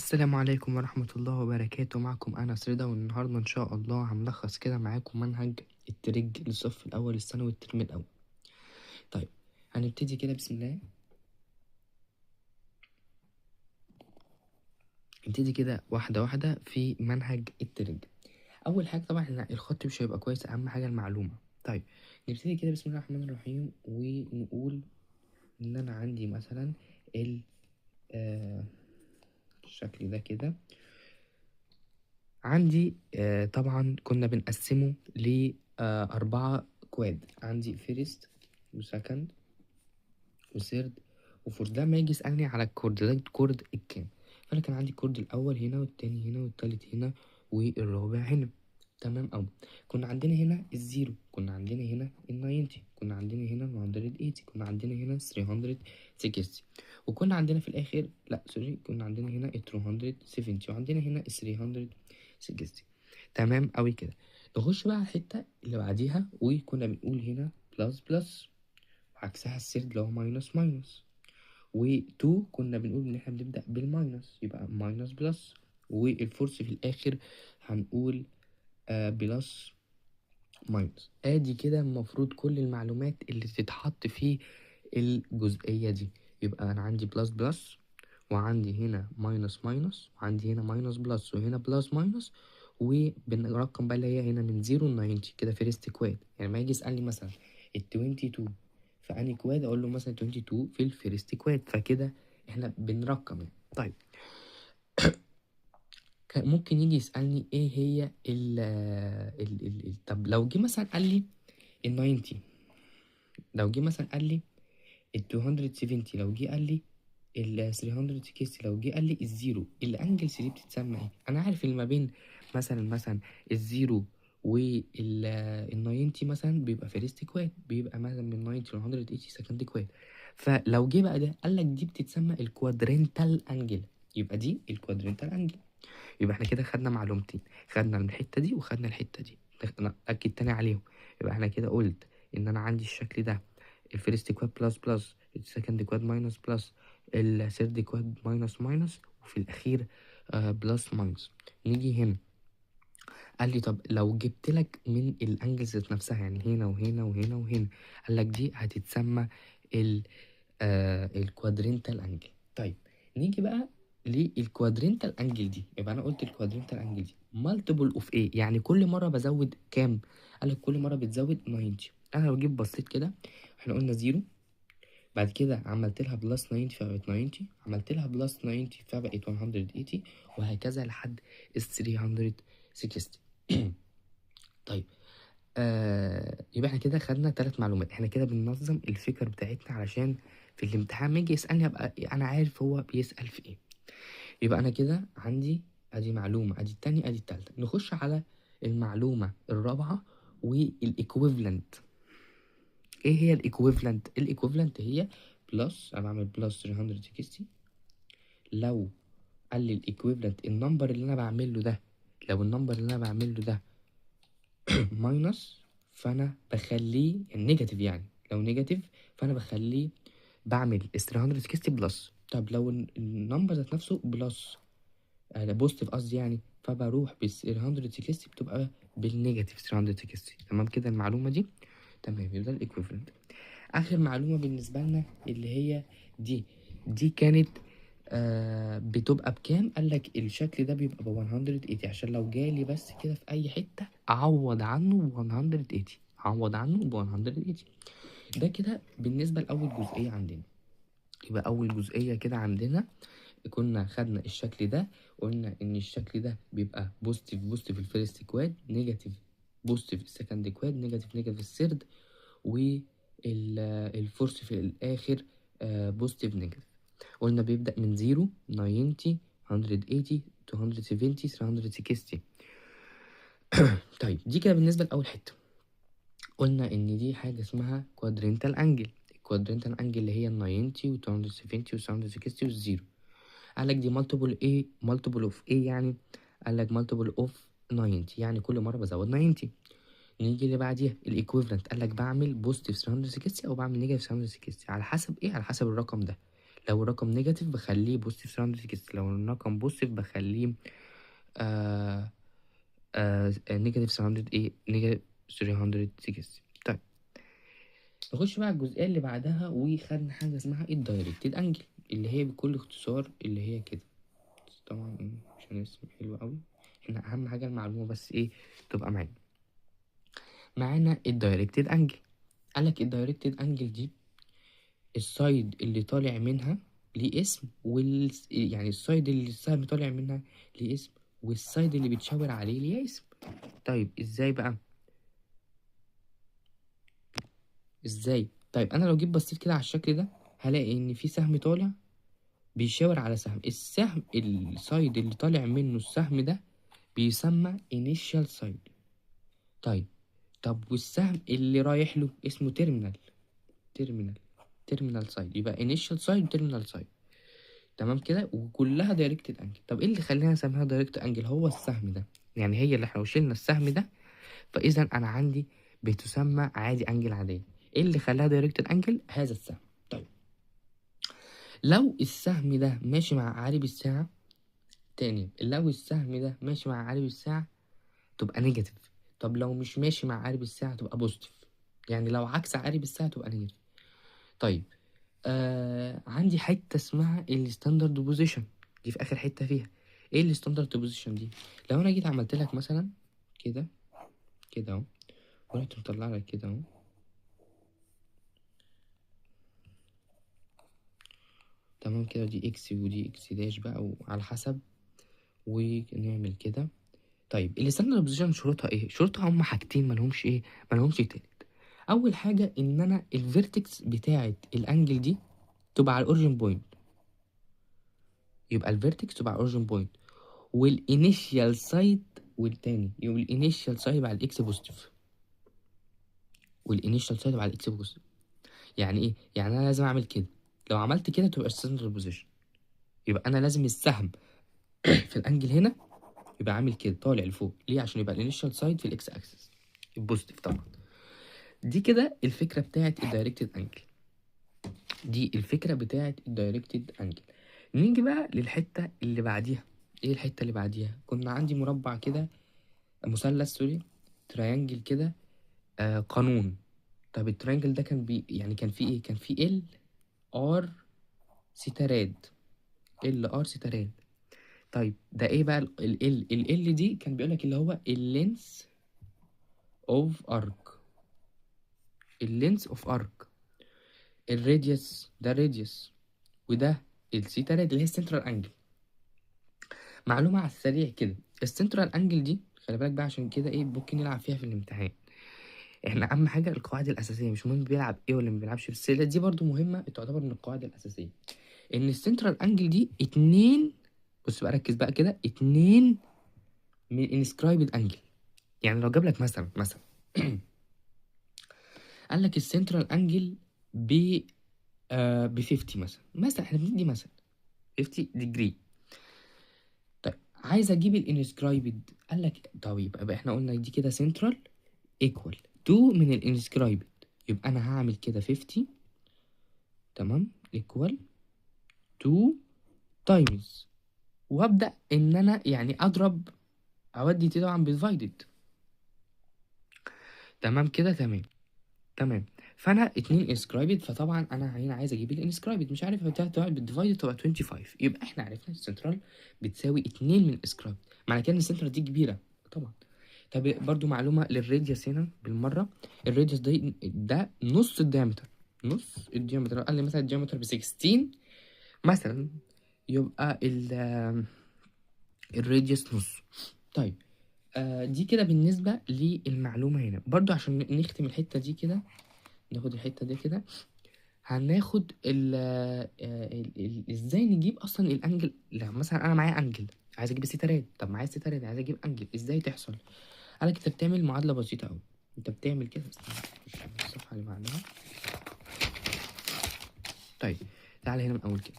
السلام عليكم ورحمة الله وبركاته. معكم أنس رضا، والنهاردة إن شاء الله هنلخص كده معاكم منهج الترج للصف الأول الثانوي الترم الأول. طيب هنبتدي كده بسم الله. نبتدي كده واحدة واحدة في منهج الترج. أول حاجة طبعا احنا الخط مش هيبقى كويس، أهم حاجة المعلومة. طيب نبتدي كده بسم الله الرحمن الرحيم ونقول إن أنا عندي مثلا الشكل ده كده. عندي طبعا كنا بنقسمه ل4 كواد. عندي فيرست وسكند وثيرد وفورث. ده ما يجي يسألني على الكورد، ده الكورد الكام. فأنا كان عندي الكورد الأول هنا، والتاني هنا، والتالت هنا، والرابع هنا. تمام أوي. كنا عندنا هنا الزيرو، كنا عندنا هنا الناينتي، كنا عندنا هنا الهندرد ايتي، كنا عندنا هنا 360، وكنا عندنا في الآخر كنا عندنا هنا 270، وعندنا هنا 360. تمام أوي كده. نخش بقى على الحتة اللي بعديها، وكنا بنقول هنا بلس بلس، عكسها السيرد اللي هو ماينس ماينس. و2 كنا بنقول ان احنا بنبدأ بالماينس، يبقى ماينس بلس. والفورس في الاخر هنقول بلس ماينس. ادي كده المفروض كل المعلومات اللي تتحط في الجزئية دي. يبقى انا عندي بلس بلس، وعندي هنا ماينس ماينس، وعندي هنا ماينس بلس، وهنا بلس ماينس. وبنرقم بقى اللي هي هنا من 0 ل 90 كده فيرست كواد. يعني ما يجي يسألني مثلا ال 22 في انهي كواد، اقول له مثلا 22 في الفيرست كواد. فكده احنا بنرقم يعني. طيب ممكن يجي يسألني ايه هي طب لو جه مثلا قال لي ال 90، لو جه مثلا قال لي ال 270، لو جه قال لي ال 360، لو جه قال لي الزيرو، الانجلز دي بتتسمى ايه؟ انا عارف اللي ما بين مثلا الزيرو وال 90 مثلا بيبقى فيرست كواد، بيبقى مثلا من 90 ل 180 سكند كواد. فلو جه بقى ده قال لك دي بتتسمى الكوادرنتال انجل، يبقى دي الكوادرنتال انجل. يبقى احنا كده خدنا معلومتين، خدنا الحتة دي وخدنا الحتة دي. انا اكد تاني عليهم. يبقى احنا كده قلت ان انا عندي الشكل ده الفيرست كواد بلس بلس، السكند كواد ماينس بلس، الثيرد كواد ماينس ماينس، وفي الاخير بلس ماينس. نيجي هنا قال لي طب لو جبت لك من الانجلز ذات نفسها، يعني هنا وهنا وهنا وهنا، قال لك دي هتتسمى ال الكوادرنتال انجل. طيب نيجي بقى للكوادرنتال انجل دي. يبقى انا قلت الكوادرنتال انجل دي مالتيبل اوف ايه، يعني كل مره بزود كام؟ قال لك كل مره بتزود 90. انا لو جيت بصيت كده، احنا قلنا زيرو، بعد كده عملت لها بلس 90 فبقت 90، عملت لها بلس 90 فبقت 180، وهكذا لحد ال 360. طيب يبقى احنا كده خدنا 3 معلومات. احنا كده بننظم الفكر بتاعتنا علشان في الامتحان ما يجي يسألني ابقى انا عارف هو بيسأل في ايه. يبقى انا كده عندي ادي معلومة، ادي التانية، ادي التالتة. نخش على المعلومة الرابعة والايكويفالنت. ايه هي الايكويفالنت؟ الايكويفالنت هي بلس، انا بعمل بلس 360. لو قال لي الايكويفالنت النمبر اللي انا بعمل له ده، لو النمبر اللي انا بعمل له ده ماينس، فانا بخليه يعني نيجاتيف. يعني لو نيجاتيف فانا بخليه بعمل 360 بلس. طب لو النمبر ذات نفسه بلس، بوزيتيف قصدي يعني، فبروح بال 360 بتبقى بالنيجاتيف 360. تمام كده المعلومه دي تمام. يبقى ده الايكويفالنت. اخر معلومه بالنسبه لنا اللي هي دي كانت بتبقى بكام؟ قال لك الشكل ده بيبقى ب 180، عشان لو جالي بس كده في اي حته اعوض عنه ب 180، اعوض عنه ب 180. ده كده بالنسبه لاول جزئيه عندنا. يبقى اول جزئيه كده عندنا كنا خدنا الشكل ده، قلنا ان الشكل ده بيبقى بوزيتيف بوزيتيف الفيرست كواد، نيجاتيف بوزيتيف السكند كواد، نيجاتيف نيجاتيف الثيرد، والفورس في الاخر بوزيتيف نيجاتيف. قلنا بيبدأ من 0 90 180 270 360. طيب دي كده بالنسبة لأول حتة. قلنا إن دي حاجة اسمها كوادرنتال أنجل. الكوادرنتال أنجل اللي هي 90 و 270 و 360 والزيرو. قالك دي مالتيبل ايه؟ مالتيبل اوف ايه يعني؟ قالك مالتيبل اوف 90، يعني كل مرة بزود 90. نيجي اللي بعديها الايكويفالنت، قالك بعمل بوزيتيف 360 او بعمل نيجاتيف 360 على حسب ايه؟ على حسب الرقم ده. لو الرقم نيجاتيف بخليه بوزيتيف 360، لو الرقم بوزيتيف بخليه آه نيجاتيف 300 ايه نيجاتيف 360. طيب نخش بقى على الجزئية اللي بعدها، وخدنا حاجة اسمها الدايركتد انجل، اللي هي بكل اختصار اللي هي كده. طبعا عشان اسم حلو قوي، احنا اهم حاجة المعلومة بس ايه تبقى معانا الدايركتد انجل. قالك الدايركتد انجل دي السايد اللي طالع منها ليه اسم، يعني السايد اللي السهم طالع منها ليه اسم، والسايد اللي بتشاور عليه ليه اسم. طيب ازاي بقى؟ ازاي؟ طيب انا لو جيت بصيت كده على الشكل ده هلاقي ان في سهم طالع بيشاور على سهم، السهم السايد اللي طالع منه السهم ده بيسمى initial side. طيب طب والسهم اللي رايح له اسمه terminal terminal side، يبقى initial side terminal side. تمام كده، وكلها دايركتد انجل. طب ايه اللي خلينا نسميها دايركت انجل؟ هو السهم ده، يعني هي اللي احنا لو شلنا السهم ده فاذا انا عندي بتسمى عادي انجل عاديه. ايه اللي خلاها دايركتد انجل؟ هذا السهم. طيب لو السهم ده ماشي مع عقارب الساعه، تاني لو السهم ده ماشي مع عقارب الساعه تبقى نيجاتيف، طب لو مش ماشي مع عقارب الساعه تبقى بوزيتيف، يعني لو عكس عقارب الساعه تبقى نيجاتيف. طيب عندي حته اسمها الستاندرد بوزيشن، دي في اخر حته فيها. ايه الستاندرد بوزيشن دي؟ لو انا جيت عملت لك مثلا كده كده اهو، ورحت مطلع لك كده اهو، تمام كده، دي اكس ودي اكس داش بقى وعلى حسب، ونعمل كده. طيب الستاندرد بوزيشن شروطها ايه؟ شروطها هم حاجتين، مالهمش ايه، مالهمش تالت. اول حاجه ان انا الفيرتكس بتاعه الانجل دي تبقى على الاوريجن بوينت، يبقى الفيرتكس تبقى على الاوريجن بوينت، والانيشيال سايد، والتاني يبقى الانيشيال سايد على الاكس بوزيتيف، والانيشيال سايد على الاكس بوزيتيف. يعني ايه؟ يعني انا لازم اعمل كده، لو عملت كده تبقى الستاندرد بوزيشن. يبقى انا لازم السهم في الانجل هنا يبقى عامل كده طالع لفوق. ليه؟ عشان يبقى الانيشال سايد في الاكس اكسس البوزيتيف طبعا. دي كده الفكره بتاعت الدايركتد انجل، دي الفكره بتاعت الدايركتد انجل. نيجي بقى للحته اللي بعديها. ايه الحته اللي بعديها؟ كنا عندي مربع كده، مثلث سوري، تريانجل كده، قانون. طب التريانجل ده كان يعني كان فيه ايه؟ كان فيه ال ار سيتا راد، ال ار سيتا راد. طيب ده ايه بقى ال دي؟ كان بيقولك اللي هو اللينس اوف ارك، اللينس اوف ارك. الراديوس ده الراديوس، وده السيتا راد اللي هي السنترال انجل. معلومة على السريع كده، السنترال انجل دي خلي بالك بقى، عشان كده ايه ممكن نلعب فيها في الامتحان. احنا اهم حاجة القواعد الاساسية، مش مهم بيلعب ايه ولا ما بيلعبش، بس دي برضو مهمة، تعتبر من القواعد الاساسية. ان السنترال انجل دي اتنين، بص بقى ركز بقى كده، اتنين من انسكرايبد انجل. يعني لو جاب لك مثلا قال لك السنترال انجل ب ب 50 مثلا احنا بندي مثلا 50 ديجري. طيب عايز اجيب الانسكرايبد، قال لك طب يبقى احنا قلنا دي كده سنترال ايكوال 2 من الانسكرايبد، يبقى انا هعمل كده 50 تمام ايكوال 2 تايمز، وابدا ان انا يعني اضرب، اودي دي طبعا بالديفايدد. تمام كده تمام. فانا 2 انسكرايبد، فطبعا انا هنا عايز اجيب الانسكرايبد، مش عارف بتاعت بالديفايد تبقى 25، يبقى احنا عرفنا السنترال بتساوي 2 من الانسكرايبد، معنى كده ان السنترال دي كبيره طبعا. طب برضو معلومه للراديوس هنا بالمره، الراديوس ده نص الديامتر، نص الديامتر. قال لي مثلا الديامتر ب 16 مثلا، يبقى الراديوس نص. طيب دي كده بالنسبه للمعلومه هنا. برضو عشان نختم الحته دي كده، ناخد الحته دي كده، هناخد ازاي نجيب اصلا الانجل. لا مثلا انا معايا انجل عايز اجيب الستارات، طب معايا الستارات عايز اجيب انجل، ازاي تحصل؟ قالك انت بتعمل معادله بسيطه قوي، انت بتعمل كده، استنى نخش على الصفحه اللي بعدها. طيب تعالى هنا من اول كده.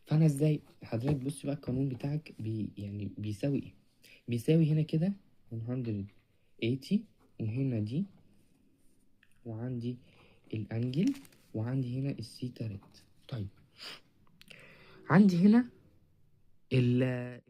فانا ازاي حضرتك بص بقى القانون بتاعك يعني بيساوي ايه؟ بيساوي هنا كده 180، وهنا دي، وعندي الانجل، وعندي هنا السيتا ريت. طيب عندي هنا ال